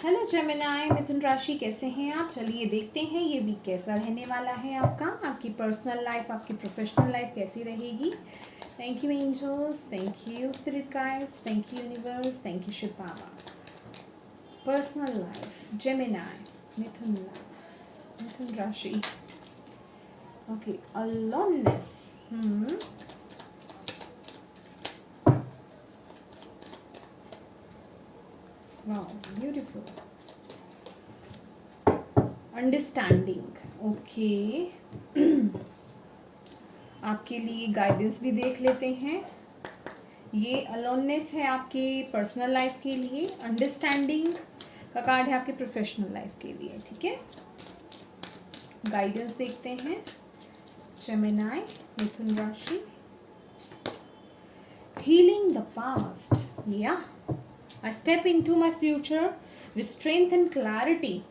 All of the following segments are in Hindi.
हेलो जेमिनाई, मिथुन राशि कैसे हैं आप? चलिए देखते हैं ये वीक कैसा रहने वाला है आपका। आपकी पर्सनल लाइफ, आपकी प्रोफेशनल लाइफ कैसी रहेगी। Thank you angels, thank you spirit guides, thank you universe, thank you Shiv Baba. Personal life Gemini, मिथुन राशि। Okay, aloneness. Wow, beautiful. Understanding. Okay, आपके लिए गाइडेंस भी देख लेते हैं। ये अलोननेस है आपकी पर्सनल लाइफ के लिए, अंडरस्टैंडिंग का कार्ड है आपके प्रोफेशनल लाइफ के लिए। ठीक है, गाइडेंस देखते हैं जेमिनाई, मिथुन राशि। हीलिंग द पास्ट, या I step into my future with strength and clarity.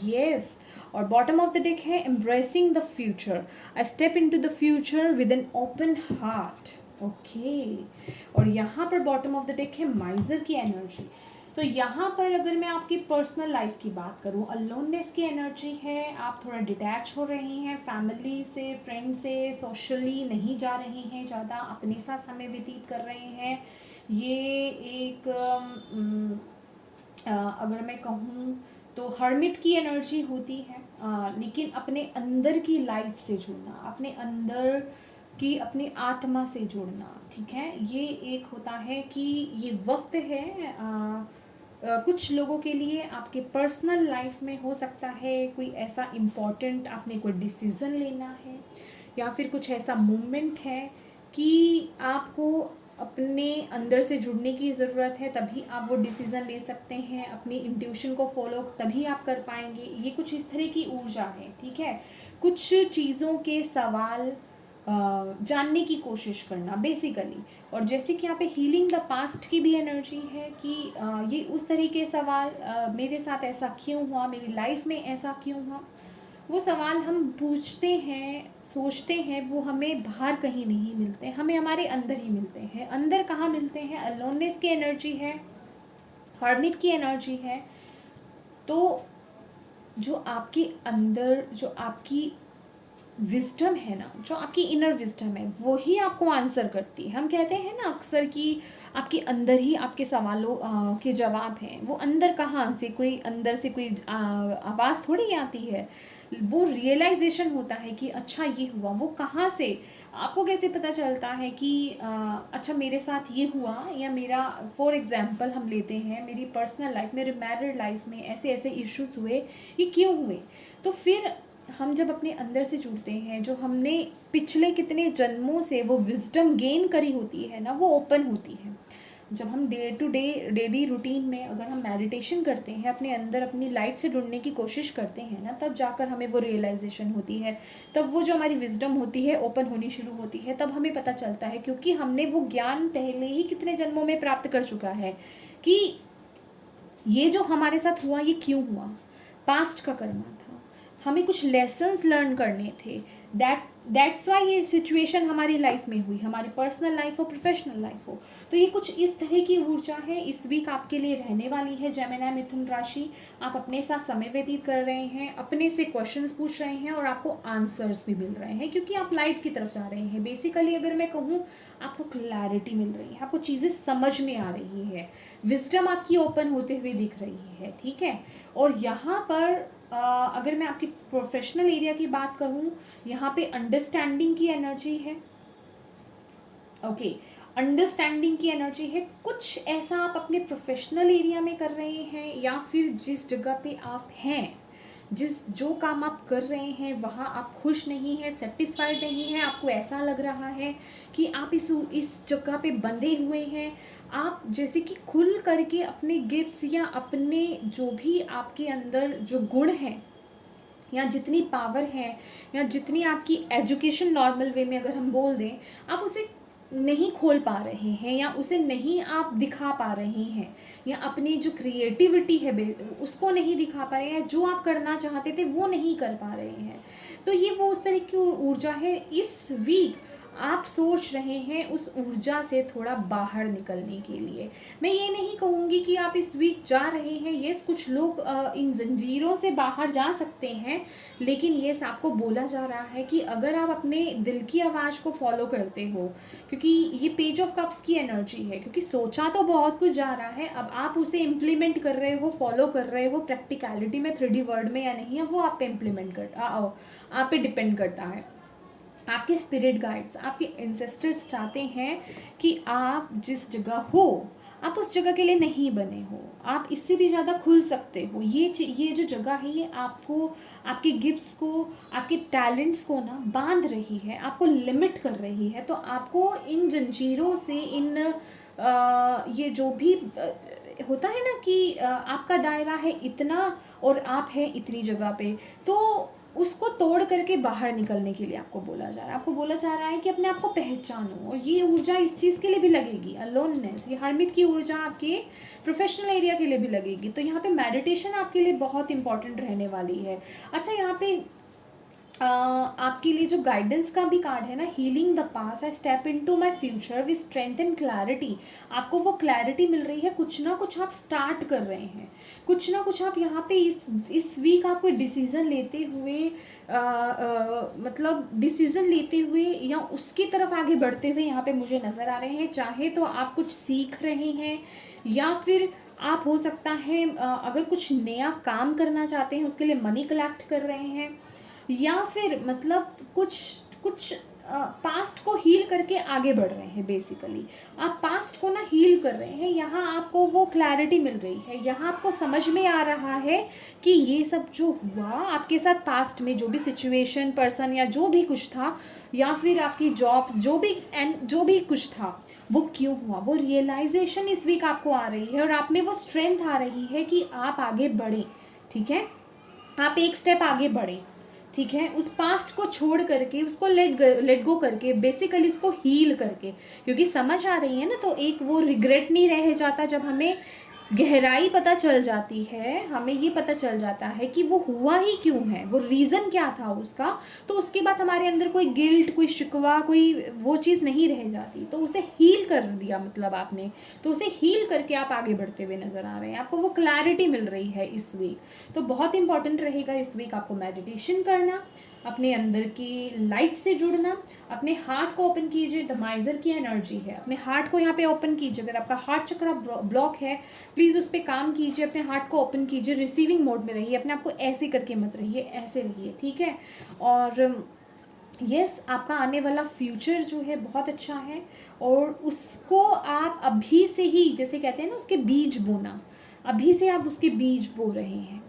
Yes, और बॉटम ऑफ द डेक है embracing the future. I step into the future with an open heart. Okay, और यहाँ पर बॉटम ऑफ द डेक है माइजर की एनर्जी। तो यहाँ पर अगर मैं आपकी पर्सनल लाइफ की बात करूँ, अलोननेस की एनर्जी है। आप थोड़ा डिटैच हो रही हैं फैमिली से, फ्रेंड से, सोशली नहीं जा रही हैं ज़्यादा, अपने साथ समय व्यतीत कर रहे हैं। ये एक अगर मैं कहूँ तो हर्मिट की एनर्जी होती है, लेकिन अपने अंदर की लाइट से जुड़ना, अपने अंदर की अपनी आत्मा से जुड़ना। ठीक है, ये एक होता है कि ये वक्त है कुछ लोगों के लिए आपके पर्सनल लाइफ में हो सकता है कोई ऐसा इम्पॉर्टेंट आपने कोई डिसीज़न लेना है, या फिर कुछ ऐसा मूवमेंट है कि आपको अपने अंदर से जुड़ने की ज़रूरत है, तभी आप वो डिसीज़न ले सकते हैं। अपनी इंट्यूशन को फॉलो तभी आप कर पाएंगे। ये कुछ इस तरह की ऊर्जा है। ठीक है, कुछ चीज़ों के सवाल जानने की कोशिश करना बेसिकली। और जैसे कि यहाँ पे हीलिंग द पास्ट की भी एनर्जी है कि ये उस तरह के सवाल, मेरे साथ ऐसा क्यों हुआ, मेरी लाइफ में ऐसा क्यों हुआ, वो सवाल हम पूछते हैं, सोचते हैं, वो हमें बाहर कहीं नहीं मिलते, हमें हमारे अंदर ही मिलते हैं। अंदर कहाँ मिलते हैं? अलोननेस की एनर्जी है, हर्मिट की एनर्जी है। तो जो आपके अंदर, जो आपकी विजडम है ना, जो आपकी इनर विजडम है, वो ही आपको आंसर करती है। हम कहते हैं ना अक्सर कि आपके अंदर ही आपके सवालों के जवाब हैं। वो अंदर कहाँ से, कोई अंदर से कोई आवाज़ थोड़ी आती है। वो रियलाइजेशन होता है कि अच्छा ये हुआ। वो कहाँ से, आपको कैसे पता चलता है कि अच्छा मेरे साथ ये हुआ, या मेरा फॉर एग्जांपल हम लेते हैं मेरी पर्सनल लाइफ, मेरे मैरिड लाइफ में ऐसे ऐसे इश्यूज हुए, ये क्यों हुए। तो फिर हम जब अपने अंदर से जुड़ते हैं, जो हमने पिछले कितने जन्मों से वो विजडम गेन करी होती है ना, वो ओपन होती है। जब हम day to day daily routine में अगर हम मेडिटेशन करते हैं, अपने अंदर अपनी लाइट से जुड़ने की कोशिश करते हैं ना, तब जाकर हमें वो रियलाइजेशन होती है। तब वो जो हमारी विजडम होती है ओपन होनी शुरू होती है। तब हमें पता चलता है, क्योंकि हमने वो ज्ञान पहले ही कितने जन्मों में प्राप्त कर चुका है कि ये जो हमारे साथ हुआ ये क्यों हुआ, पास्ट का कर्मा था, हमें कुछ लेसन्स लर्न करने थे। दैट्स वाई ये सिचुएशन हमारी लाइफ में हुई, हमारी पर्सनल लाइफ हो, प्रोफेशनल लाइफ हो। तो ये कुछ इस तरह की ऊर्जा है इस वीक आपके लिए रहने वाली है जेमिनी, मिथुन राशि। आप अपने साथ समय व्यतीत कर रहे हैं, अपने से क्वेश्चंस पूछ रहे हैं, और आपको आंसर्स भी मिल रहे हैं, क्योंकि आप लाइट की तरफ जा रहे हैं। बेसिकली अगर मैं कहूँ, आपको क्लैरिटी मिल रही है, आपको चीज़ें समझ में आ रही है, विजडम आपकी ओपन होते हुए दिख रही है। ठीक है, और यहाँ पर अगर मैं आपकी प्रोफेशनल एरिया की बात करूँ, यहाँ पे अंडरस्टैंडिंग की एनर्जी है। ओके, अंडरस्टैंडिंग की एनर्जी है। कुछ ऐसा आप अपने प्रोफेशनल एरिया में कर रहे हैं, या फिर जिस जगह पे आप हैं, जो काम आप कर रहे हैं, वहाँ आप खुश नहीं हैं, सेटिस्फाइड नहीं हैं, आपको ऐसा लग रहा है कि आप इस जगह पे बंधे हुए हैं। आप जैसे कि खुल करके अपने गिफ्ट्स, या अपने जो भी आपके अंदर जो गुण हैं, या जितनी पावर है, या जितनी आपकी एजुकेशन नॉर्मल वे में अगर हम बोल दें, आप उसे नहीं खोल पा रहे हैं, या उसे नहीं आप दिखा पा रहे हैं, या अपनी जो क्रिएटिविटी है उसको नहीं दिखा पा रहे हैं, जो आप करना चाहते थे वो नहीं कर पा रहे हैं। तो ये वो उस तरह की ऊर्जा है। इस वीक आप सोच रहे हैं उस ऊर्जा से थोड़ा बाहर निकलने के लिए। मैं ये नहीं कहूँगी कि आप इस वीक जा रहे हैं, येस कुछ लोग इन जंजीरों से बाहर जा सकते हैं, लेकिन येस आपको बोला जा रहा है कि अगर आप अपने दिल की आवाज़ को फॉलो करते हो, क्योंकि ये पेज ऑफ कप्स की एनर्जी है, क्योंकि सोचा तो बहुत कुछ जा रहा है, अब आप उसे इम्प्लीमेंट कर रहे हो, फॉलो कर रहे हो प्रैक्टिकलिटी में 3D वर्ड में या नहीं, अब वो आप पे इम्प्लीमेंट कर आप पे डिपेंड करता है। आपके स्पिरिट गाइड्स, आपके एंसेस्टर्स चाहते हैं कि आप जिस जगह हो, आप उस जगह के लिए नहीं बने हो, आप इससे भी ज़्यादा खुल सकते हो। ये जो जगह है ये आपको, आपके गिफ्ट्स को, आपके टैलेंट्स को ना बांध रही है, आपको लिमिट कर रही है। तो आपको इन जंजीरों से, इन ये जो भी होता है ना कि आपका दायरा है इतना और आप हैं इतनी जगह पे, तो उसको तोड़ करके बाहर निकलने के लिए आपको बोला जा रहा है। आपको बोला जा रहा है कि अपने आप को पहचानो, और ये ऊर्जा इस चीज़ के लिए भी लगेगी, अलोननेस, ये हर्मिट की ऊर्जा आपके प्रोफेशनल एरिया के लिए भी लगेगी। तो यहाँ पे मेडिटेशन आपके लिए बहुत इंपॉर्टेंट रहने वाली है। अच्छा, यहाँ पे आपके लिए जो गाइडेंस का भी कार्ड है ना, healing the past, I step into my future with strength and clarity. आपको वो क्लैरिटी मिल रही है, कुछ ना कुछ आप स्टार्ट कर रहे हैं, कुछ ना कुछ आप यहाँ पे इस वीक आप कोई डिसीजन लेते हुए मतलब डिसीजन लेते हुए या उसकी तरफ आगे बढ़ते हुए यहाँ पे मुझे नज़र आ रहे हैं। चाहे तो आप कुछ सीख रहे हैं, या फिर आप हो सकता है अगर कुछ नया काम करना चाहते हैं उसके लिए मनी कलेक्ट कर रहे हैं, या फिर मतलब कुछ पास्ट को हील करके आगे बढ़ रहे हैं। बेसिकली आप पास्ट को ना हील कर रहे हैं, यहाँ आपको वो क्लैरिटी मिल रही है, यहाँ आपको समझ में आ रहा है कि ये सब जो हुआ आपके साथ पास्ट में, जो भी सिचुएशन, पर्सन या जो भी कुछ था, या फिर आपकी जॉब्स, जो भी कुछ था, वो क्यों हुआ, वो रियलाइजेशन इस वीक आपको आ रही है, और आप में वो स्ट्रेंथ आ रही है कि आप आगे बढ़ें। ठीक है, आप एक स्टेप आगे बढ़ें। ठीक है, उस पास्ट को छोड़ करके, उसको लेट गो करके, बेसिकली उसको हील करके, क्योंकि समझ आ रही है ना, तो एक वो रिग्रेट नहीं रह जाता। जब हमें गहराई पता चल जाती है, हमें ये पता चल जाता है कि वो हुआ ही क्यों है, वो रीज़न क्या था उसका, तो उसके बाद हमारे अंदर कोई गिल्ट, कोई शिकवा, कोई वो चीज़ नहीं रह जाती। तो उसे हील कर दिया मतलब आपने, तो उसे हील करके आप आगे बढ़ते हुए नज़र आ रहे हैं, आपको वो क्लैरिटी मिल रही है इस वीक। तो बहुत इंपॉर्टेंट रहेगा इस वीक आपको मेडिटेशन करना, अपने अंदर की लाइट से जुड़ना, अपने हार्ट को ओपन कीजिए। द माइजर की एनर्जी है, अपने हार्ट को यहाँ पे ओपन कीजिए। अगर आपका हार्ट चक्र ब्लॉक है, प्लीज़ उस पर काम कीजिए, अपने हार्ट को ओपन कीजिए, रिसीविंग मोड में रहिए, अपने आप को ऐसे करके मत रहिए, ऐसे रहिए। ठीक है, और यस आपका आने वाला फ्यूचर जो है बहुत अच्छा है, और उसको आप अभी से ही, जैसे कहते हैं ना, उसके बीज बोना, अभी से आप उसके बीज बो रहे हैं।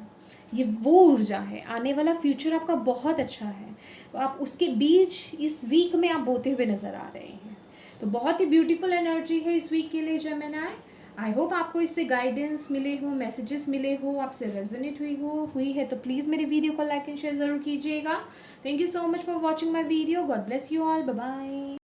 ये वो ऊर्जा है, आने वाला फ्यूचर आपका बहुत अच्छा है, तो आप उसके बीज इस वीक में आप बोते हुए नज़र आ रहे हैं। तो बहुत ही ब्यूटीफुल एनर्जी है इस वीक के लिए जेमिनी। आई होप आपको इससे गाइडेंस मिले हो, मैसेजेस मिले हो, आपसे रेजोनेट हुई है तो प्लीज़ मेरे वीडियो को लाइक एंड शेयर ज़रूर कीजिएगा। Thank you so much for watching my video. God bless you all, bye bye.